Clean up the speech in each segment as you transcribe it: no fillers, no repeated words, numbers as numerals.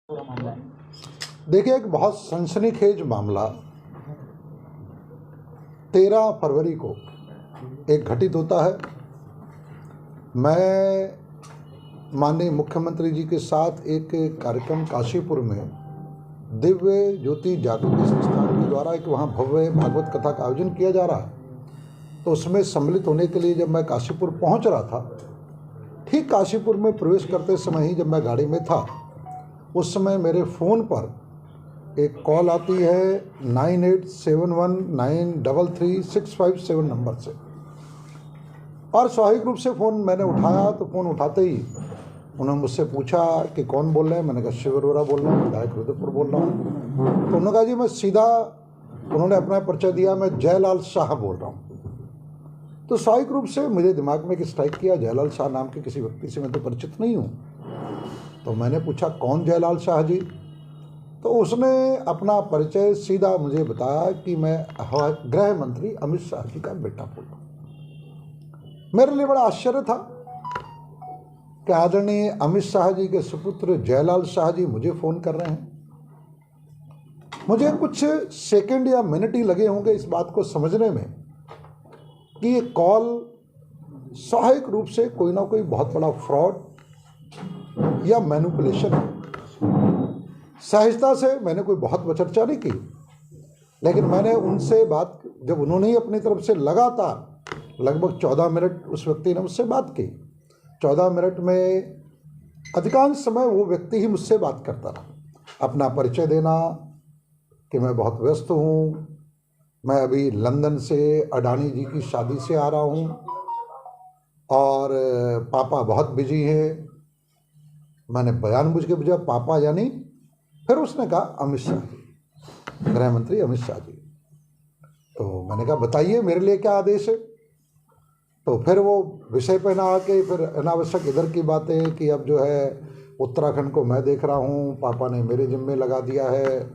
देखिए, एक बहुत सनसनीखेज मामला 13 फरवरी को एक घटित होता है। मैं माननीय मुख्यमंत्री जी के साथ एक कार्यक्रम काशीपुर में दिव्य ज्योति जागृति संस्थान के द्वारा एक वहाँ भव्य भागवत कथा का आयोजन किया जा रहा है, तो उसमें सम्मिलित होने के लिए जब मैं काशीपुर पहुँच रहा था, ठीक काशीपुर में प्रवेश करते समय ही जब मैं गाड़ी में था, उस समय मेरे फ़ोन पर एक कॉल आती है 9871933657 नंबर से, और स्वाभाविक रूप से फ़ोन मैंने उठाया। तो फ़ोन उठाते ही उन्होंने मुझसे पूछा कि कौन बोल रहे हैं। मैंने कहा शिव अरोड़ा बोल रहा हूँ, विधायक रुद्रपुर बोल रहा हूँ। तो उन्होंने कहा जी मैं सीधा, उन्होंने अपना परिचय दिया, मैं जयलाल शाह बोल रहा हूँ। तो स्वाभाविक रूप से मेरे दिमाग में एक स्ट्राइक किया, जयलाल शाह नाम के किसी व्यक्ति से मैं तो परिचित नहीं हूँ। तो मैंने पूछा कौन जयलाल शाह जी? तो उसने अपना परिचय सीधा मुझे बताया कि मैं गृह मंत्री अमित शाह जी का बेटा बोल रहा हूँ। मेरे लिए बड़ा आश्चर्य था कि आदरणीय अमित शाह जी के सुपुत्र जयलाल शाह जी मुझे फ़ोन कर रहे हैं। मुझे कुछ सेकंड या मिनट ही लगे होंगे इस बात को समझने में कि ये कॉल स्वाभाविक रूप से कोई ना कोई बहुत बड़ा फ्रॉड या मैनिपुलेशन है। सहजता से मैंने कोई बहुत चर्चा नहीं की, लेकिन मैंने उनसे बात, जब उन्होंने ही अपनी तरफ से लगातार लगभग 14 मिनट उस व्यक्ति ने मुझसे बात की। 14 मिनट में अधिकांश समय वो व्यक्ति ही मुझसे बात करता रहा, अपना परिचय देना कि मैं बहुत व्यस्त हूँ, मैं अभी लंदन से अडानी जी की शादी से आ रहा हूँ और पापा बहुत बिजी हैं। मैंने बयान बुझ के पूछा पापा यानी? फिर उसने कहा अमित शाह जी, गृह मंत्री अमित शाह जी। तो मैंने कहा बताइए मेरे लिए क्या आदेश है? तो फिर वो विषय पे ना आके फिर अनावश्यक इधर की बातें कि अब जो है उत्तराखंड को मैं देख रहा हूँ, पापा ने मेरे जिम्मे लगा दिया है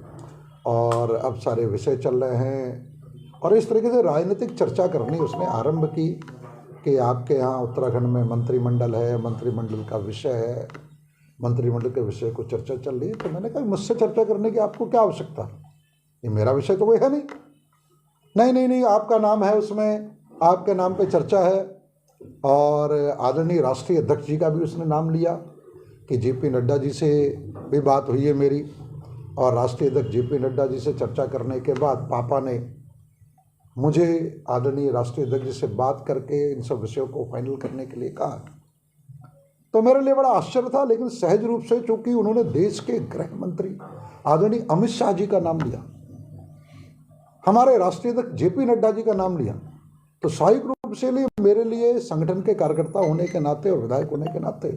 और अब सारे विषय चल रहे हैं, और इस तरीके से राजनीतिक चर्चा करनी उसने आरंभ की कि आपके यहाँ उत्तराखंड में मंत्रिमंडल है, मंत्रिमंडल का विषय है, मंत्रिमंडल के विषय को चर्चा चल रही है। तो मैंने कहा मुझसे चर्चा करने की आपको क्या आवश्यकता है, ये मेरा विषय तो कोई है नहीं। नहीं, आपका नाम है उसमें, आपके नाम पे चर्चा है, और आदरणीय राष्ट्रीय अध्यक्ष जी का भी उसने नाम लिया कि जेपी नड्डा जी से भी बात हुई है मेरी, और राष्ट्रीय अध्यक्ष जेपी नड्डा जी से चर्चा करने के बाद पापा ने मुझे आदरणीय राष्ट्रीय अध्यक्ष जी से बात करके इन सब विषयों को फाइनल करने के लिए कहा। तो मेरे लिए बड़ा आश्चर्य था, लेकिन सहज रूप से चूंकि उन्होंने देश के गृह मंत्री आदरणीय अमित शाह जी का नाम लिया, हमारे राष्ट्रीय अध्यक्ष जेपी नड्डा जी का नाम लिया, तो स्वाभाविक रूप से मेरे लिए संगठन के कार्यकर्ता होने के नाते और विधायक होने के नाते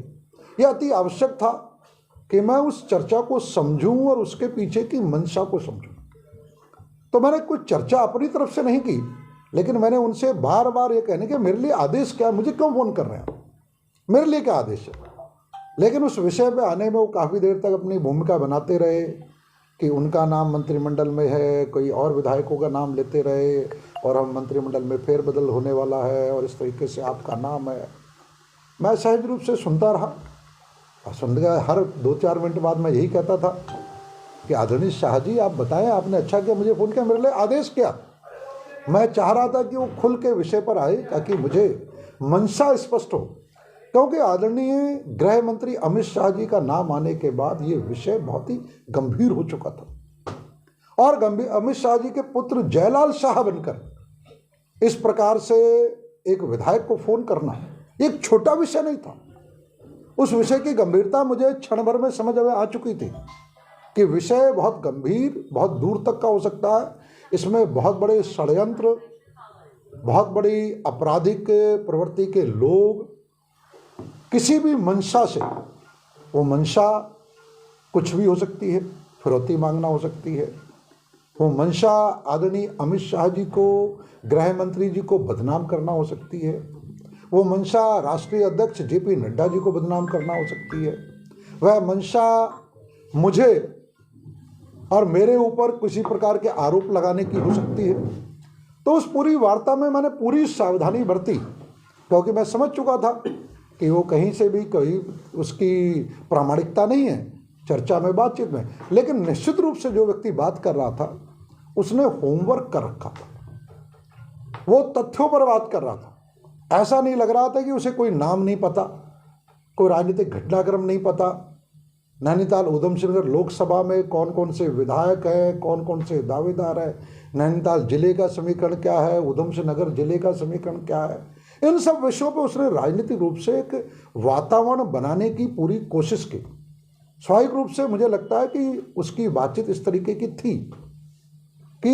यह अति आवश्यक था कि मैं उस चर्चा को समझूं और उसके पीछे की मंशा को समझूं। तो मैंने कुछ चर्चा अपनी तरफ से नहीं की, लेकिन मैंने उनसे बार बार ये कहने के मेरे लिए आदेश क्या, मुझे क्यों फ़ोन कर रहे हैं, मेरे लिए क्या आदेश है। लेकिन उस विषय पे आने में वो काफ़ी देर तक अपनी भूमिका बनाते रहे कि उनका नाम मंत्रिमंडल में है, कोई और विधायकों का नाम लेते रहे, और हम मंत्रिमंडल में फेरबदल होने वाला है, और इस तरीके से आपका नाम है। मैं सहज रूप से सुनता रहा, और सुन गया। हर 2-4 मिनट बाद मैं यही कहता था कि आदरणीय शाह जी आप बताएं, आपने अच्छा किया मुझे फ़ोन किया, मेरे लिए आदेश क्या। मैं चाह रहा था कि वो खुल के विषय पर आए ताकि मुझे मंशा स्पष्ट हो, क्योंकि आदरणीय गृह मंत्री अमित शाह जी का नाम आने के बाद ये विषय बहुत ही गंभीर हो चुका था, और अमित शाह जी के पुत्र जयलाल शाह बनकर इस प्रकार से एक विधायक को फ़ोन करना एक छोटा विषय नहीं था। उस विषय की गंभीरता मुझे क्षण भर में समझ में आ चुकी थी कि विषय बहुत गंभीर, बहुत दूर तक का हो सकता है। इसमें बहुत बड़े षड्यंत्र, बहुत बड़ी आपराधिक प्रवृत्ति के लोग, किसी भी मंशा से, वो मंशा कुछ भी हो सकती है, फिरौती मांगना हो सकती है, वो मंशा आदरणीय अमित शाह जी को, गृह मंत्री जी को बदनाम करना हो सकती है, वो मंशा राष्ट्रीय अध्यक्ष जेपी नड्डा जी को बदनाम करना हो सकती है, वह मंशा मुझे और मेरे ऊपर किसी प्रकार के आरोप लगाने की हो सकती है। तो उस पूरी वार्ता में मैंने पूरी सावधानी बरती, क्योंकि मैं समझ चुका था कि वो कहीं से भी कोई उसकी प्रामाणिकता नहीं है, चर्चा में, बातचीत में। लेकिन निश्चित रूप से जो व्यक्ति बात कर रहा था उसने होमवर्क कर रखा था, वो तथ्यों पर बात कर रहा था। ऐसा नहीं लग रहा था कि उसे कोई नाम नहीं पता, कोई राजनीतिक घटनाक्रम नहीं पता, नैनीताल उधम सिंह नगर लोकसभा में कौन कौन से विधायक हैं, कौन कौन से दावेदार हैं, नैनीताल जिले का समीकरण क्या है, उधम सिंह नगर जिले का समीकरण क्या है, इन सब विषयों पर उसने राजनीतिक रूप से एक वातावरण बनाने की पूरी कोशिश की। स्वाभाविक रूप से मुझे लगता है कि उसकी बातचीत इस तरीके की थी कि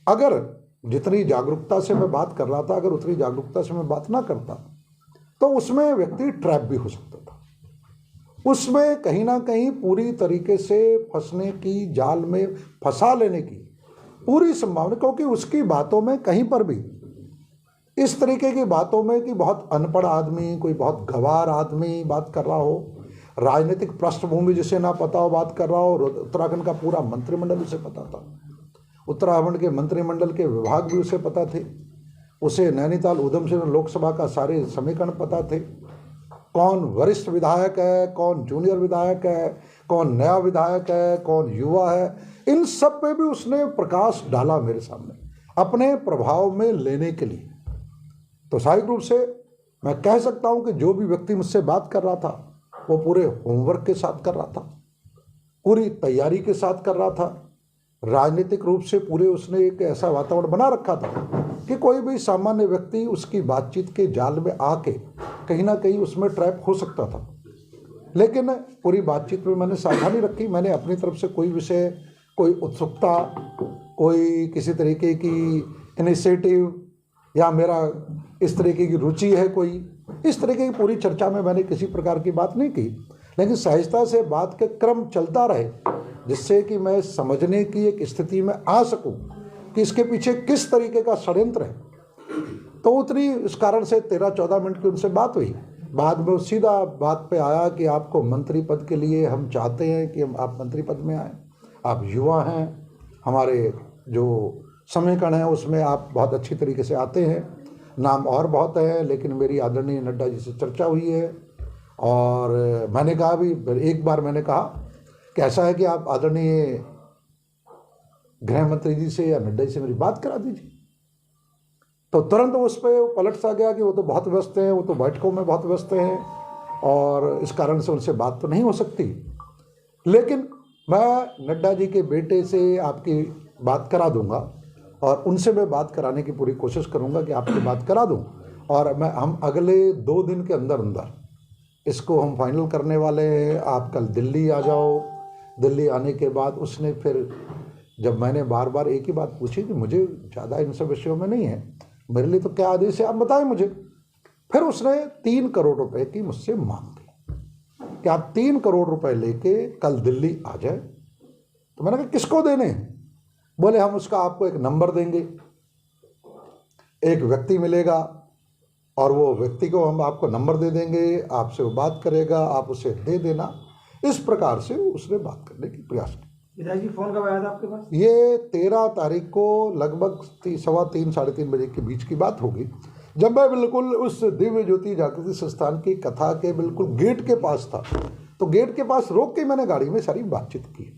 अगर जितनी जागरूकता से मैं बात कर रहा था, अगर उतनी जागरूकता से मैं बात ना करता तो उसमें व्यक्ति ट्रैप भी हो सकता था, उसमें कहीं ना कहीं पूरी तरीके से फंसने की, जाल में फंसा लेने की पूरी संभावना, क्योंकि उसकी बातों में कहीं पर भी इस तरीके की बातों में कि बहुत अनपढ़ आदमी, कोई बहुत गंवार आदमी बात कर रहा हो, राजनीतिक पृष्ठभूमि जिसे ना पता हो बात कर रहा हो। उत्तराखंड का पूरा मंत्रिमंडल उसे पता था, उत्तराखंड के मंत्रिमंडल के विभाग भी उसे पता थे, उसे नैनीताल उधम सिंह लोकसभा का सारे समीकरण पता थे, कौन वरिष्ठ विधायक है, कौन जूनियर विधायक है, कौन नया विधायक है, कौन युवा है, इन सब पे भी उसने प्रकाश डाला मेरे सामने अपने प्रभाव में लेने के लिए। तो स्वाभाविक रूप से मैं कह सकता हूं कि जो भी व्यक्ति मुझसे बात कर रहा था वो पूरे होमवर्क के साथ कर रहा था, पूरी तैयारी के साथ कर रहा था, राजनीतिक रूप से पूरे उसने एक ऐसा वातावरण बना रखा था कि कोई भी सामान्य व्यक्ति उसकी बातचीत के जाल में आके कहीं ना कहीं उसमें ट्रैप हो सकता था। लेकिन पूरी बातचीत में मैंने सावधानी रखी, मैंने अपनी तरफ से कोई विषय, कोई उत्सुकता, कोई किसी तरीके की इनिशिएटिव या मेरा इस तरीके की रुचि है कोई, इस तरीके की पूरी चर्चा में मैंने किसी प्रकार की बात नहीं की। लेकिन सहजता से बात के क्रम चलता रहे जिससे कि मैं समझने की एक स्थिति में आ सकूं कि इसके पीछे किस तरीके का षड्यंत्र है। तो उतनी इस कारण से 13-14 मिनट की उनसे बात हुई। बाद में वो सीधा बात पे आया कि आपको मंत्री पद के लिए हम चाहते हैं कि आप मंत्री पद में आएँ, आप युवा हैं, हमारे जो समीकरण है उसमें आप बहुत अच्छी तरीके से आते हैं, नाम और बहुत है, लेकिन मेरी आदरणीय नड्डा जी से चर्चा हुई है और मैंने कहा भी, एक बार मैंने कहा कि ऐसा है कि आप आदरणीय गृह मंत्री जी से या नड्डा जी से मेरी बात करा दीजिए। तो तुरंत उस पर पलट सा गया कि वो तो बहुत व्यस्त हैं, वो तो बैठकों में बहुत व्यस्त हैं और इस कारण से उनसे बात तो नहीं हो सकती। लेकिन मैं नड्डा जी के बेटे से आपकी बात करा दूंगा और उनसे मैं बात कराने की पूरी कोशिश करूंगा कि आपकी बात करा दूं और हम अगले 2 दिन के अंदर अंदर इसको हम फाइनल करने वाले हैं। आप कल दिल्ली आ जाओ, दिल्ली आने के बाद उसने फिर, जब मैंने बार बार एक ही बात पूछी कि मुझे ज़्यादा इन सब विषयों में नहीं है, मेरे लिए तो क्या आदेश है आप बताएं मुझे, फिर उसने 3 करोड़ रुपए की मुझसे मांग की कि आप 3 करोड़ रुपए लेके कल दिल्ली आ जाए। तो मैंने कहा किसको देने हैं? बोले हम उसका आपको एक नंबर देंगे, एक व्यक्ति मिलेगा और वो व्यक्ति को हम आपको नंबर दे देंगे, आपसे वो बात करेगा, आप उसे दे देना। इस प्रकार से उसने बात करने की प्रयास किया। विधायक जी फोन कब आया था आपके पास? ये 13 तारीख को लगभग 3:15 साढ़े 3 बजे के बीच की बात होगी, जब मैं बिल्कुल उस दिव्य ज्योति जागृति संस्थान की कथा के बिल्कुल गेट के पास था। तो गेट के पास रोक के मैंने गाड़ी में सारी बातचीत की।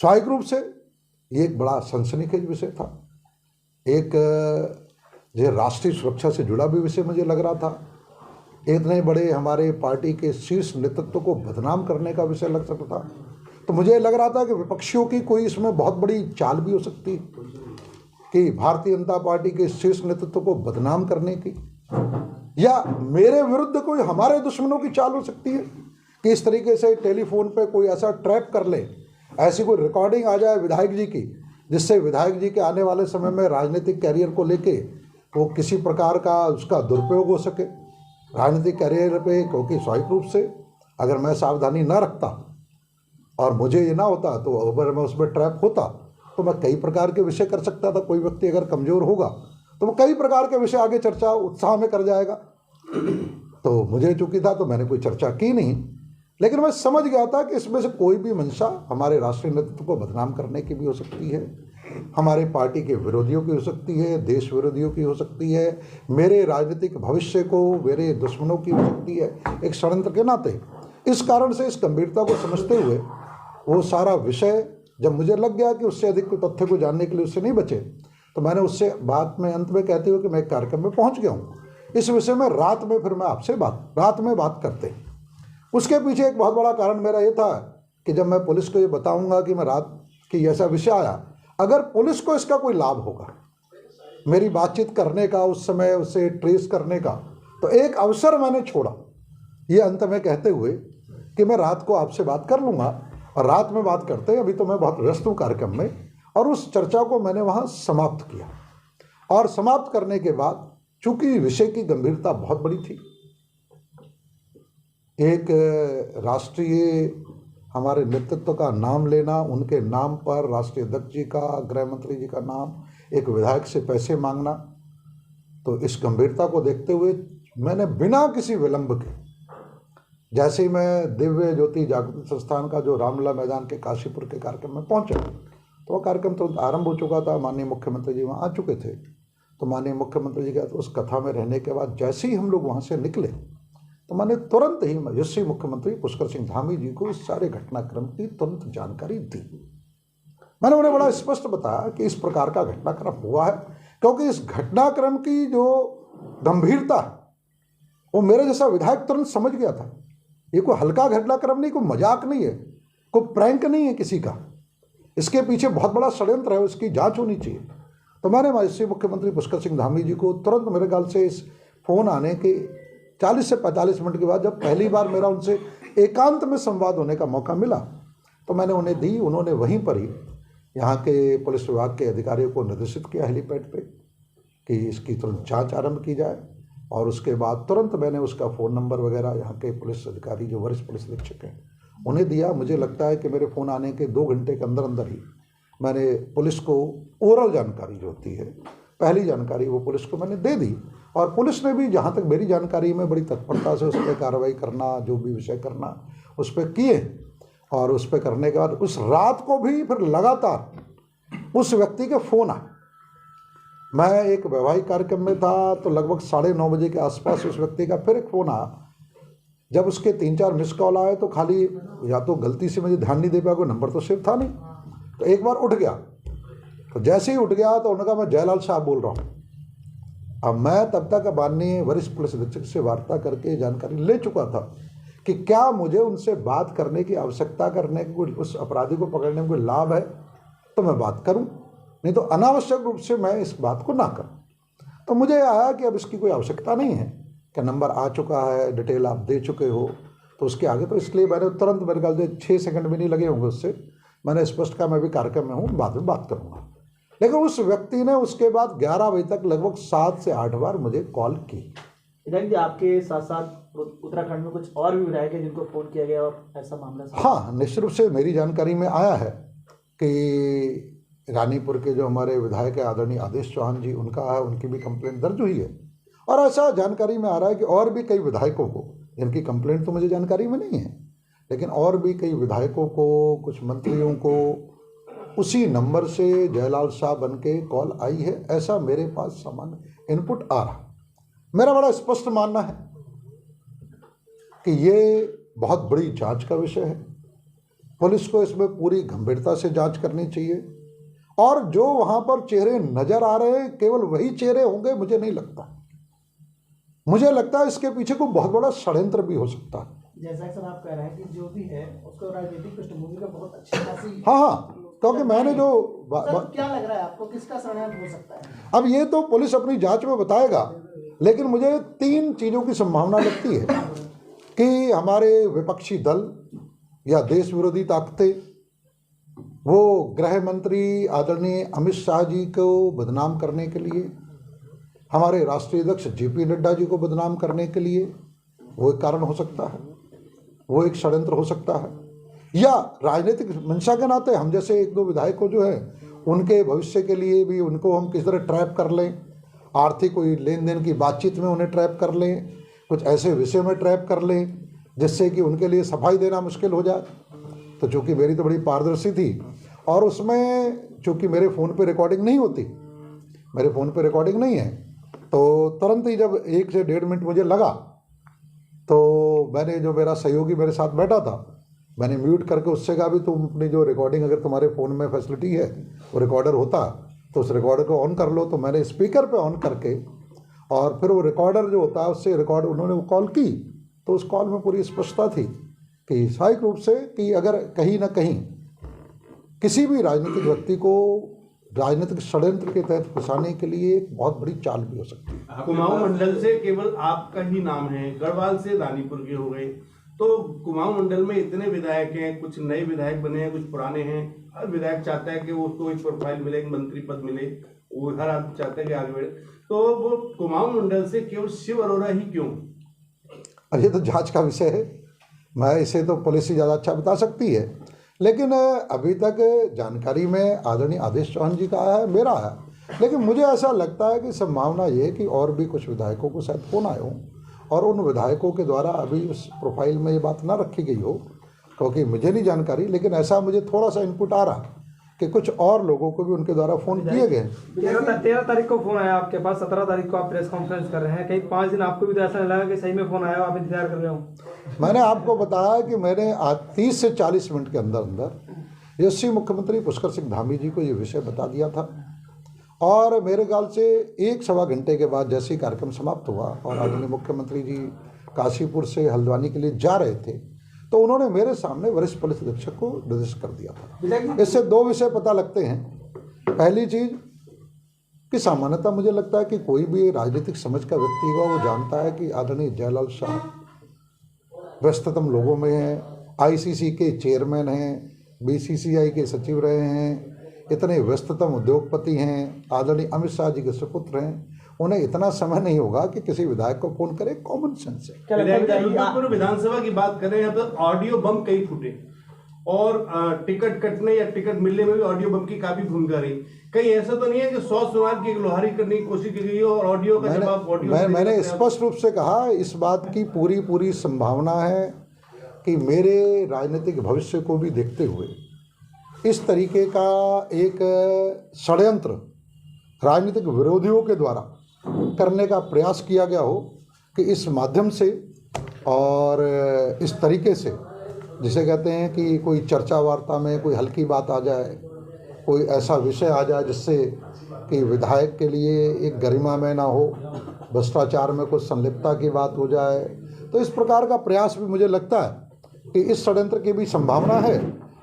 स्वाभाविक रूप से ये एक बड़ा सनसनीखेज विषय था, एक जो राष्ट्रीय सुरक्षा से जुड़ा भी विषय मुझे लग रहा था, इतने बड़े हमारे पार्टी के शीर्ष नेतृत्व को बदनाम करने का विषय लग सकता था। तो मुझे लग रहा था कि विपक्षियों की कोई इसमें बहुत बड़ी चाल भी हो सकती कि भारतीय जनता पार्टी के शीर्ष नेतृत्व को बदनाम करने की, या मेरे विरुद्ध कोई हमारे दुश्मनों की चाल हो सकती है कि इस तरीके से टेलीफोन पे कोई ऐसा ट्रैप कर ले, ऐसी कोई रिकॉर्डिंग आ जाए विधायक जी की, जिससे विधायक जी के आने वाले समय में राजनीतिक कैरियर को लेके वो किसी प्रकार का उसका दुरुपयोग हो सके राजनीतिक कैरियर पे। क्योंकि स्वाभाविक रूप से अगर मैं सावधानी न रखता और मुझे ये ना होता, तो अगर मैं उसमें ट्रैप होता तो मैं कई प्रकार के विषय कर सकता था। कोई व्यक्ति अगर कमज़ोर होगा तो वो कई प्रकार के विषय आगे चर्चा उत्साह में कर जाएगा। तो मुझे चूँकि था तो मैंने कोई चर्चा की नहीं, लेकिन मैं समझ गया था कि इसमें से कोई भी मंशा हमारे राष्ट्रीय नेतृत्व को बदनाम करने की भी हो सकती है, हमारे पार्टी के विरोधियों की हो सकती है, देश विरोधियों की हो सकती है, मेरे राजनीतिक भविष्य को मेरे दुश्मनों की हो सकती है। एक षड्यंत्र के नाते इस कारण से इस गंभीरता को समझते हुए वो सारा विषय जब मुझे लग गया कि उससे अधिक तथ्य को जानने के लिए उससे नहीं बचे, तो मैंने उससे बात में अंत में कहते हुए कि मैं एक कार्यक्रम में पहुंच गया हूँ, इस विषय में रात में फिर मैं आपसे रात में बात करते। उसके पीछे एक बहुत बड़ा कारण मेरा ये था कि जब मैं पुलिस को ये बताऊंगा कि मैं रात की ऐसा विषय आया, अगर पुलिस को इसका कोई लाभ होगा मेरी बातचीत करने का, उस समय उसे ट्रेस करने का, तो एक अवसर मैंने छोड़ा ये अंत में कहते हुए कि मैं रात को आपसे बात कर लूँगा। और रात में बात करते हैं, अभी तो मैं बहुत व्यस्त हूँ कार्यक्रम में, और उस चर्चा को मैंने वहाँ समाप्त किया। और समाप्त करने के बाद चूंकि विषय की गंभीरता बहुत बड़ी थी, एक राष्ट्रीय हमारे नेतृत्व का नाम लेना, उनके नाम पर राष्ट्रीय अध्यक्ष जी का, गृह मंत्री जी का नाम, एक विधायक से पैसे मांगना, तो इस गंभीरता को देखते हुए मैंने बिना किसी विलंब के, जैसे ही मैं दिव्य ज्योति जागृति संस्थान का जो रामलला मैदान के काशीपुर के कार्यक्रम में पहुंचा, तो वह कार्यक्रम तुरंत आरंभ हो चुका था, माननीय मुख्यमंत्री जी वहाँ आ चुके थे। तो माननीय मुख्यमंत्री जी का तो उस कथा में रहने के बाद जैसे ही हम लोग वहाँ से निकले, तो मैंने तुरंत ही यशस्वी मुख्यमंत्री पुष्कर सिंह धामी जी को इस सारे घटनाक्रम की तुरंत जानकारी दी। मैंने उन्हें बड़ा स्पष्ट बताया कि इस प्रकार का घटनाक्रम हुआ है, क्योंकि इस घटनाक्रम की जो गंभीरता है वो मेरे जैसा विधायक तुरंत समझ गया था। ये कोई हल्का घटनाक्रम नहीं, कोई मजाक नहीं है, कोई प्रैंक नहीं है किसी का, इसके पीछे बहुत बड़ा षड्यंत्र है, उसकी जांच होनी चाहिए। तो मैंने माननीय मुख्यमंत्री पुष्कर सिंह धामी जी को तुरंत, मेरे ख्याल से इस फोन आने के 40 से 45 मिनट के बाद, जब पहली बार मेरा उनसे एकांत में संवाद होने का मौका मिला, तो मैंने उन्हें दी। उन्होंने वहीं पर ही यहाँ के पुलिस विभाग के अधिकारियों को निर्देशित किया हेलीपैड पे कि इसकी तुरंत जाँच आरंभ की जाए। और उसके बाद तुरंत मैंने उसका फ़ोन नंबर वगैरह यहाँ के पुलिस अधिकारी जो वरिष्ठ पुलिस अधीक्षक हैं उन्हें दिया। मुझे लगता है कि मेरे फ़ोन आने के 2 घंटे के अंदर अंदर ही मैंने पुलिस को ओरल जानकारी जो होती है, पहली जानकारी, वो पुलिस को मैंने दे दी। और पुलिस ने भी जहाँ तक मेरी जानकारी में बड़ी तत्परता से उस पर कार्रवाई करना, जो भी विषय करना, उस पर किए। और उस पर करने के बाद उस रात को भी फिर लगातार उस व्यक्ति के फ़ोन आए। मैं एक वैवाहिक कार्यक्रम में था, तो लगभग 9:30 बजे के आसपास उस व्यक्ति का फिर एक फ़ोन आया। जब उसके 3-4 मिस कॉल आए, तो खाली या तो गलती से मुझे ध्यान नहीं दे पाया, कोई नंबर तो सेव था नहीं, तो एक बार उठ गया। तो जैसे ही उठ गया तो उन्होंने कहा मैं जयलाल साहब बोल रहा हूँ। अब मैं तब तक माननीय वरिष्ठ पुलिस अधीक्षक से वार्ता करके जानकारी ले चुका था कि क्या मुझे उनसे बात करने की आवश्यकता, करने की कोई, उस अपराधी को पकड़ने में कोई लाभ है तो मैं बात करूं, नहीं तो अनावश्यक रूप से मैं इस बात को ना करूं। तो मुझे आया कि अब इसकी कोई आवश्यकता नहीं है, कि नंबर आ चुका है, डिटेल आप दे चुके हो, तो उसके आगे तो इसलिए मैंने तुरंत, मेरे ख्याल से 6 सेकंड भी नहीं लगे होंगे उससे, मैंने स्पष्ट कहा मैं भी कार्यक्रम में हूँ, बाद में बात करूँगा। लेकिन उस व्यक्ति ने उसके बाद 11 बजे तक लगभग 7 से 8 बार मुझे कॉल की। विधायक जी, आपके साथ साथ उत्तराखंड में कुछ और भी विधायक हैं जिनको फोन किया गया और ऐसा मामला? हाँ, निश्चित रूप से मेरी जानकारी में आया है कि रानीपुर के जो हमारे विधायक है आदरणीय आदेश चौहान जी, उनका है, उनकी भी कंप्लेंट दर्ज हुई है। और ऐसा जानकारी में आ रहा है कि और भी कई विधायकों को, जिनकी कंप्लेंट तो मुझे जानकारी में नहीं है, लेकिन और भी कई विधायकों को, कुछ मंत्रियों को उसी नंबर से जयलाल साहब बन के कॉल आई है, ऐसा मेरे पास सामान्य इनपुट आ रहा। मेरा बड़ा स्पष्ट मानना है कि ये बहुत बड़ी जांच का विषय है, पुलिस को इसमें पूरी गंभीरता से जांच करनी चाहिए। और जो वहां पर चेहरे नजर आ रहे हैं, केवल वही चेहरे होंगे, मुझे नहीं लगता। मुझे लगता है इसके पीछे कोई बहुत बड़ा षड्यंत्र भी हो सकता है। जैसा कि सर आप कह रहे हैं कि जो भी है उसको राजनीतिक पृष्ठभूमि का बहुत अच्छी खासी, हाँ, क्योंकि मैंने जो क्या लग रहा है आपको, किसका षड्यंत्र हो सकता है? अब ये तो पुलिस अपनी जांच में बताएगा, लेकिन मुझे 3 चीज़ों की संभावना लगती है कि हमारे विपक्षी दल या देश विरोधी ताकतें वो गृह मंत्री आदरणीय अमित शाह जी को बदनाम करने के लिए, हमारे राष्ट्रीय अध्यक्ष JP नड्डा जी को बदनाम करने के लिए, वो एक कारण हो सकता है, वो एक षड्यंत्र हो सकता है। या राजनीतिक मंशा के नाते हम जैसे 1-2 विधायकों जो हैं, उनके भविष्य के लिए भी उनको हम किस तरह ट्रैप कर लें, आर्थिक कोई लेन देन की बातचीत में उन्हें ट्रैप कर लें, कुछ ऐसे विषय में ट्रैप कर लें जिससे कि उनके लिए सफाई देना मुश्किल हो जाए। तो चूँकि मेरी तो बड़ी पारदर्शी थी, और उसमें चूँकि मेरे फ़ोन पे रिकॉर्डिंग नहीं होती, मेरे फ़ोन पे रिकॉर्डिंग नहीं है, तो तुरंत ही जब 1 से 1.5 मिनट मुझे लगा तो मैंने, जो मेरा सहयोगी मेरे साथ बैठा था, मैंने म्यूट करके उससे कहा भी तुम अपनी जो रिकॉर्डिंग, अगर तुम्हारे फ़ोन में फैसिलिटी है वो रिकॉर्डर होता तो उस रिकॉर्डर को ऑन कर लो। तो मैंने स्पीकर पे ऑन करके और फिर वो रिकॉर्डर जो होता है उससे रिकॉर्ड, उन्होंने वो कॉल की तो उस कॉल में पूरी स्पष्टता थी कि स्वाभाविक रूप से कि अगर कहीं ना कहीं किसी भी राजनीतिक व्यक्ति को राजनीतिक षड्यंत्र के तहत फंसाने के लिए एक बहुत बड़ी चाल भी हो सकती है। कुमाऊं मंडल से केवल आपका ही नाम है, गढ़वाल से रानीपुर के हो गए, तो कुमाऊं मंडल में इतने विधायक हैं, कुछ नए विधायक बने हैं, कुछ पुराने हैं। हर विधायक चाहता है कि वो उसको एक प्रोफाइल मिले, एक मंत्री पद मिले, वो हर आदमी चाहता है कि आगे बढ़े। तो वो कुमाऊं मंडल से केवल शिव अरोड़ा ही क्यों? अब ये तो जांच का विषय है, मैं इसे तो पुलिस ही ज़्यादा अच्छा बता सकती है, लेकिन अभी तक जानकारी में आदरणीय आदेश चौहान जी का है, मेरा है, लेकिन मुझे ऐसा लगता है कि संभावना ये है कि और भी कुछ विधायकों को शायद फोन आए हों और उन विधायकों के द्वारा अभी उस प्रोफाइल में ये बात ना रखी गई हो, क्योंकि मुझे नहीं जानकारी, लेकिन ऐसा मुझे थोड़ा सा इनपुट आ रहा कि कुछ और लोगों को भी उनके द्वारा फ़ोन किए गए। 13 तारीख को फ़ोन आया आपके पास, 17 तारीख को आप प्रेस कॉन्फ्रेंस कर रहे हैं, कहीं 5 दिन आपको भी तो ऐसा नहीं लगा कि सही में फ़ोन आया, आप इंतजार कर रहे हो? मैंने आपको बताया कि मैंने आज 30 से 40 मिनट के अंदर अंदर यशस्वी मुख्यमंत्री पुष्कर सिंह धामी जी को ये विषय बता दिया था और मेरे ख्याल से 1-1.25 घंटे के बाद जैसे ही कार्यक्रम समाप्त हुआ और आदरणीय मुख्यमंत्री जी काशीपुर से हल्द्वानी के लिए जा रहे थे तो उन्होंने मेरे सामने वरिष्ठ पुलिस अधीक्षक को निर्देशित कर दिया था। इससे 2 विषय पता लगते हैं। पहली चीज़ कि सामान्यतः मुझे लगता है कि कोई भी राजनीतिक समझ का व्यक्ति हुआ वो जानता है कि आदरणीय जयलाल शाह व्यस्ततम लोगों में हैं, आईसीसी के चेयरमैन हैं, बीसीसीआई के सचिव रहे हैं, इतने व्यस्ततम उद्योगपति हैं, आदरणीय अमित शाह जी के सुपुत्र हैं, उन्हें इतना समय नहीं होगा कि किसी विधायक को फोन करे। कॉमन सेंस है। रुद्रपुर विधानसभा की बात करें, यहाँ पर ऑडियो बम कई फूटे और टिकट कटने या टिकट मिलने में भी ऑडियो बम की काफी भूमिका रही। कहीं ऐसा तो नहीं है कि 100 सुराग की लोहारी करने की कोशिश की गई हो और ऑडियो का जवाब ऑडियो? मैंने स्पष्ट रूप से कहा, इस बात की पूरी संभावना है कि मेरे राजनीतिक भविष्य को भी देखते हुए इस तरीके का एक षड्यंत्र राजनीतिक विरोधियों के द्वारा करने का प्रयास किया गया हो कि इस माध्यम से और इस तरीके से, जिसे कहते हैं कि कोई चर्चा वार्ता में कोई हल्की बात आ जाए, कोई ऐसा विषय आ जाए जिससे कि विधायक के लिए एक गरिमा में ना हो, भ्रष्टाचार में कुछ संलिप्तता की बात हो जाए, तो इस प्रकार का प्रयास भी मुझे लगता है कि इस षड्यंत्र की भी संभावना है।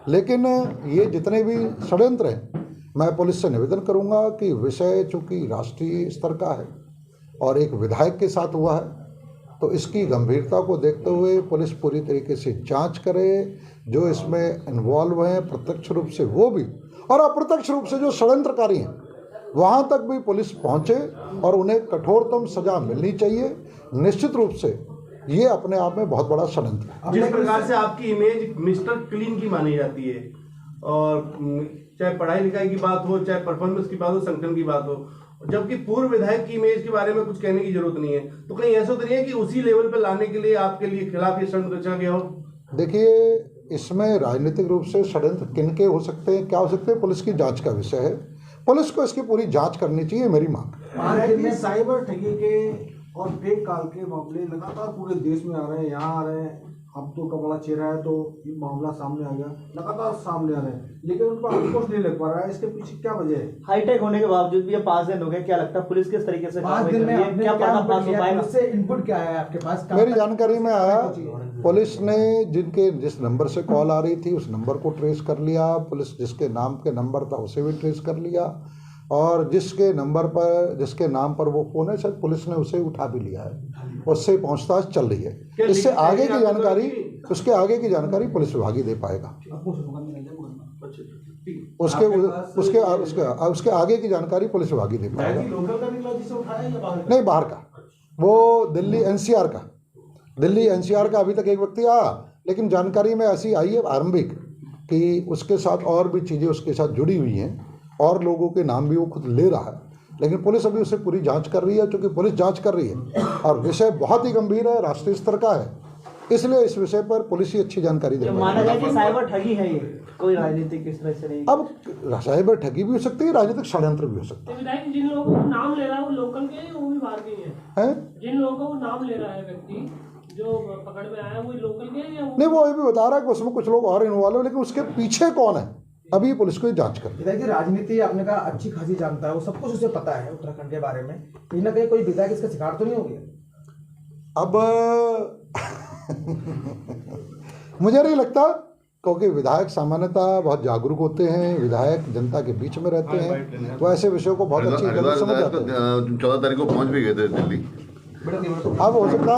लेकिन ये जितने भी षड्यंत्र हैं, मैं पुलिस से निवेदन करूंगा कि विषय चूँकि राष्ट्रीय स्तर का है और एक विधायक के साथ हुआ है, तो इसकी गंभीरता को देखते हुए पुलिस पूरी तरीके से जांच करे। जो इसमें इन्वॉल्व हैं प्रत्यक्ष रूप से वो भी, और अप्रत्यक्ष रूप से जो षड्यंत्रकारी हैं, वहाँ तक भी पुलिस पहुँचे और उन्हें कठोरतम सजा मिलनी चाहिए। निश्चित रूप से ये अपने आप में बहुत बड़ा षड्यंत्र है। जिस प्रकार से आपकी इमेज मिस्टर क्लीन की मानी जाती है, और चाहे पढ़ाई लिखाई की बात हो, चाहे परफॉर्मेंस की बात हो, संगठन की बात हो, जबकि पूर्व विधायक की इमेज के बारे में कुछ कहने की जरूरत नहीं है, तो कहीं ऐसा तो नहीं है कि उसी लेवल पर लाने के लिए आपके लिए खिलाफ ये षड्यंत्र रचा गया हो? देखिए, इसमें राजनीतिक रूप से षड्यंत्र किनके हो सकते हैं, क्या हो सकते हैं, पुलिस की जांच का विषय है। पुलिस को इसकी पूरी जांच करनी चाहिए, मेरी मांग। में साइबर ठगी के और फेक कॉल के मामले लगातार पूरे देश में आ रहे हैं, यहाँ आ रहे हैं। अब तो का बड़ा चेहरा है तो ये मामला सामने आ गया, लगातार सामने आ रहे हैं, लेकिन उन पर अंकुश नहीं लग पा रहा है। इसके पीछे क्या वजह है? हाईटेक होने के बावजूद भी ये 5 दिन हो गए, क्या लगता है पुलिस किस तरीके से 5 दिन में क्या पर्दाफाश हो पाएगा? उससे इनपुट क्या है आपके पास? मेरी जानकारी में आया, पुलिस ने जिस नंबर से कॉल आ रही थी उस नंबर को ट्रेस कर लिया, पुलिस जिसके नाम के नंबर था उसे भी ट्रेस कर लिया, और जिसके नाम पर वो फ़ोन है शायद पुलिस ने उसे उठा भी लिया है, उससे पूछताछ चल रही है। इससे आगे की जानकारी, उसके आगे की जानकारी पुलिस विभाग ही दे पाएगा। उसके आगे की जानकारी पुलिस विभाग ही दे पाएगा। नहीं, बाहर का, वो दिल्ली एनसीआर का अभी तक एक व्यक्ति आया, लेकिन जानकारी में ऐसी आई है आरंभिक कि उसके साथ और भी चीज़ें उसके साथ जुड़ी हुई हैं और लोगों के नाम भी वो खुद ले रहा है, लेकिन पुलिस अभी उसे पूरी जांच कर रही है। क्योंकि पुलिस जांच कर रही है और विषय बहुत ही गंभीर है, राष्ट्रीय स्तर का है, इसलिए इस विषय पर पुलिस ही अच्छी जानकारी दे। माना जाए कि साइबर ठगी है ये, कोई राजनीतिक इस तरह से नहीं। अब साइबर ठगी भी हो सकती है, राजनीतिक षड्यंत्र भी हो सकता है। विधायक जिन लोगों को नाम ले रहा है वो लोकल के हैं, वो भी बाहर के हैं? हैं? जिन लोगों को नाम ले रहा है व्यक्ति जो पकड़ में आया वो लोकल के हैं या वो नहीं, वो ये भी बता रहा है कि उसमें कुछ लोग और इन्वॉल्व है, लेकिन उसके पीछे कौन है अभी पुलिस को जांच कर। विधायक जी, राजनीति आपने कहा अच्छी खासी जानता है, वो सब कुछ उसे पता है उत्तराखंड के बारे में, कहीं ना कहीं कोई विधायक इसका शिकार तो नहीं हो गया? अब मुझे नहीं लगता, क्योंकि विधायक सामान्यतः बहुत जागरूक होते हैं, विधायक जनता के बीच में रहते हैं, वो ऐसे विषयों को बहुत अच्छी तरह से समझ जाते हैं। 14 तारीख को पहुंच भी गए थे दिल्ली। अब हो सकता है